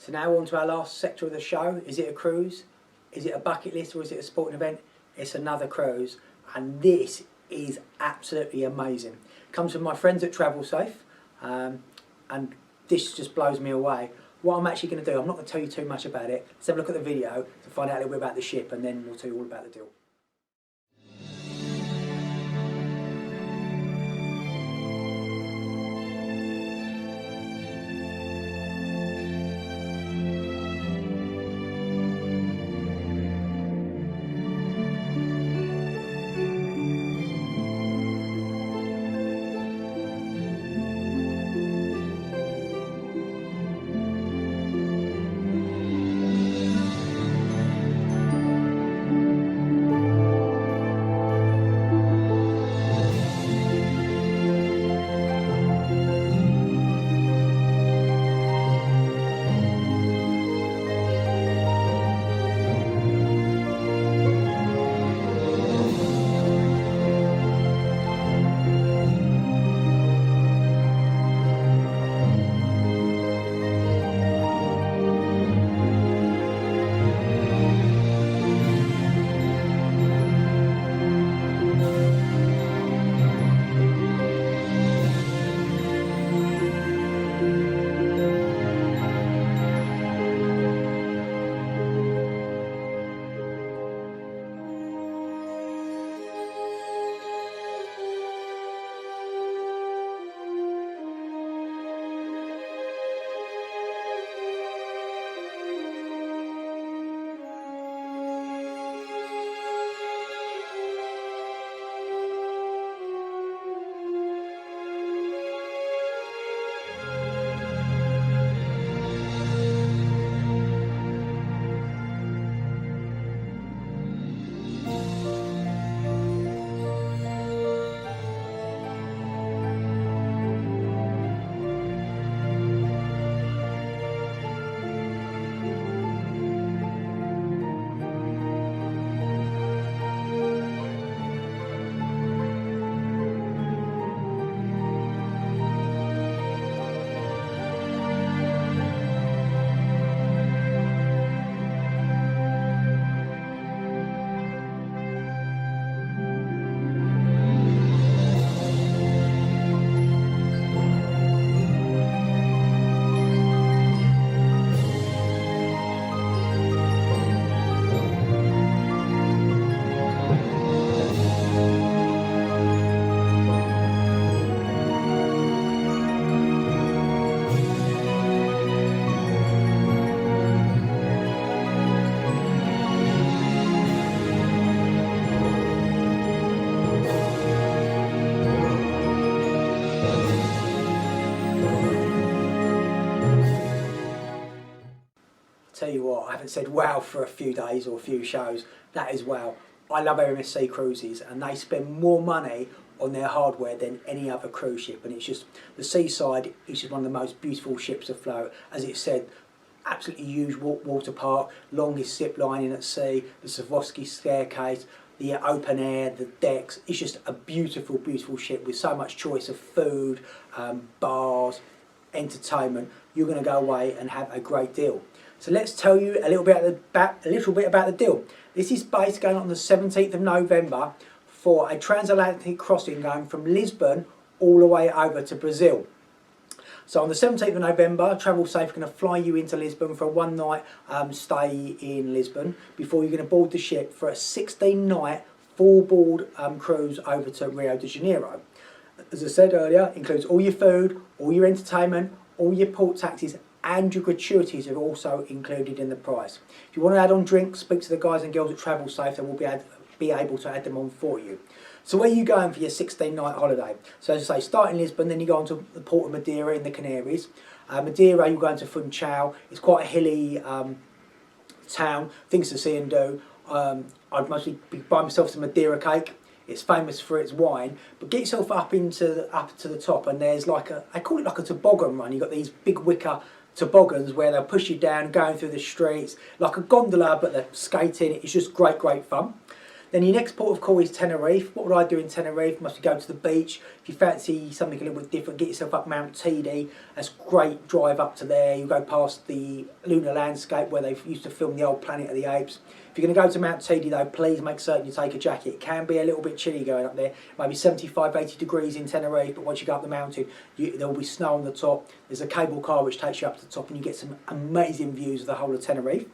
So now on to our last sector of the show. Is it a cruise? Is it a bucket list, or is it a sporting event? It's another cruise, and this is absolutely amazing. It comes from my friends at Travel Safe, and this just blows me away. What I'm actually going to do, I'm not going to tell you too much about it. Let's have a look at the video to find out a little bit about the ship, and then we'll tell you all about the deal. Tell you what, I haven't said wow for a few days or a few shows. That is wow. I love MSC cruises, and they spend more money on their hardware than any other cruise ship, and it's just, the Seaside is just one of the most beautiful ships afloat. As it said, absolutely huge water park, longest zip lining at sea, the Swarovski staircase, the open air, the decks. It's just a beautiful, beautiful ship with so much choice of food, bars, entertainment. You're going to go away and have a great deal. So let's tell you a little bit about the deal. This is based going on the 17th of November for a transatlantic crossing going from Lisbon all the way over to Brazil. So on the 17th of November, Travel Safe are going to fly you into Lisbon for a one-night stay in Lisbon before you're going to board the ship for a 16-night full-board cruise over to Rio de Janeiro. As I said earlier, includes all your food, all your entertainment, all your port taxis, and your gratuities are also included in the price. If you want to add on drinks, speak to the guys and girls at Travel Safe, they will be able to add them on for you. So where are you going for your 16-night holiday? So as I say, start in Lisbon, then you go on to the port of Madeira in the Canaries. Madeira, you're going to Funchal. It's quite a hilly town, things to see and do. I'd mostly buy myself some Madeira cake. It's famous for its wine, but get yourself up to the top, and there's like I call it like a toboggan run. You've got these big wicker toboggans where they'll push you down, going through the streets, like a gondola, but they're skating. It's just great, great fun. Then your next port of call is Tenerife. What would I do in Tenerife? Must go to the beach. If you fancy something a little bit different, get yourself up Mount Teide. That's great. Drive up to there. You go past the lunar landscape where they used to film the old Planet of the Apes. If you're going to go to Mount Teide though, please make certain you take a jacket. It can be a little bit chilly going up there. Maybe 75, 80 degrees in Tenerife, but once you go up the mountain, there will be snow on the top. There's a cable car which takes you up to the top and you get some amazing views of the whole of Tenerife.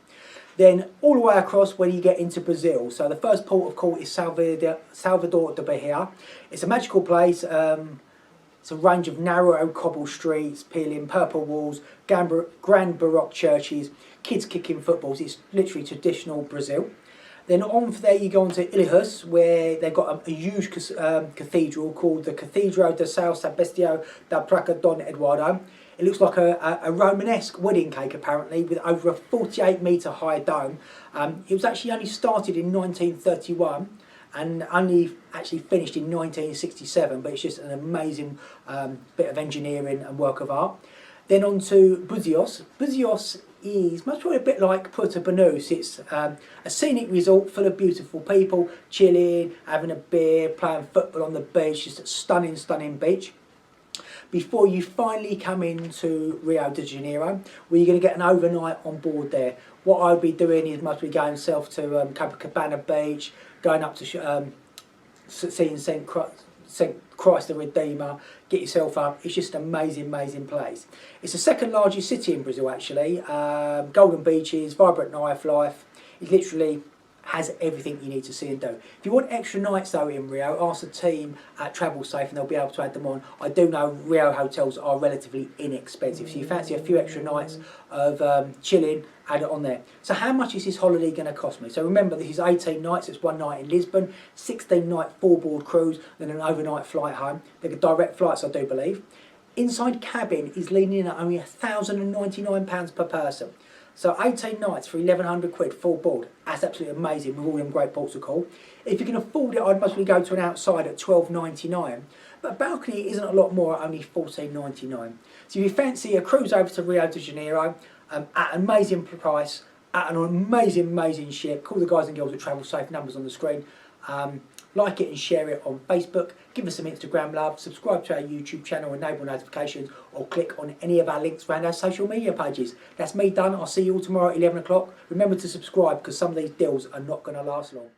Then all the way across when you get into Brazil. So the first port of call is Salvador de Bahia. It's a magical place. It's a range of narrow cobble streets, peeling purple walls, grand baroque churches, kids kicking footballs. It's literally traditional Brazil. Then on from there you go on to Ilhus, where they've got a huge cathedral called the Cathedral de São Sebastião da Praça Dom Eduardo. It looks like a Romanesque wedding cake apparently, with over a 48-metre high dome. It was actually only started in 1931 and only actually finished in 1967, but it's just an amazing bit of engineering and work of art. Then on to Buzios. Buzios is much probably a bit like Puerto Banús. It's a scenic resort full of beautiful people, chilling, having a beer, playing football on the beach. Just a stunning, stunning beach. Before you finally come into Rio de Janeiro, where you're going to get an overnight on board there. What I'll be doing is must be going south to Copacabana Beach, going up to seeing St. Christ the Redeemer, get yourself up. It's just an amazing, amazing place. It's the second largest city in Brazil actually. Golden beaches, vibrant nightlife. It literally has everything you need to see and do. If you want extra nights though in Rio, ask the team at Travel Safe and they'll be able to add them on. I do know Rio hotels are relatively inexpensive, so you fancy a few extra nights of chilling, add it on there. So how much is this holiday going to cost me? So remember, this is 18 nights, it's 1 night in Lisbon, 16-night 4-board cruise, then an overnight flight home. They're direct flights, I do believe. Inside cabin is leaning at only £1,099 per person. So 18 nights for 1,100 quid full board. That's absolutely amazing with all them great ports of call. If you can afford it, I'd mostly go to an outside at £12.99. But a balcony isn't a lot more at only £14.99. So if you fancy a cruise over to Rio de Janeiro at an amazing price, at an amazing, amazing ship, call the guys and girls at Travel Safe, numbers on the screen. Like it and share it on Facebook, give us some Instagram love, subscribe to our YouTube channel, enable notifications, or click on any of our links around our social media pages. That's me done. I'll see you all tomorrow at 11 o'clock. Remember to subscribe because some of these deals are not going to last long.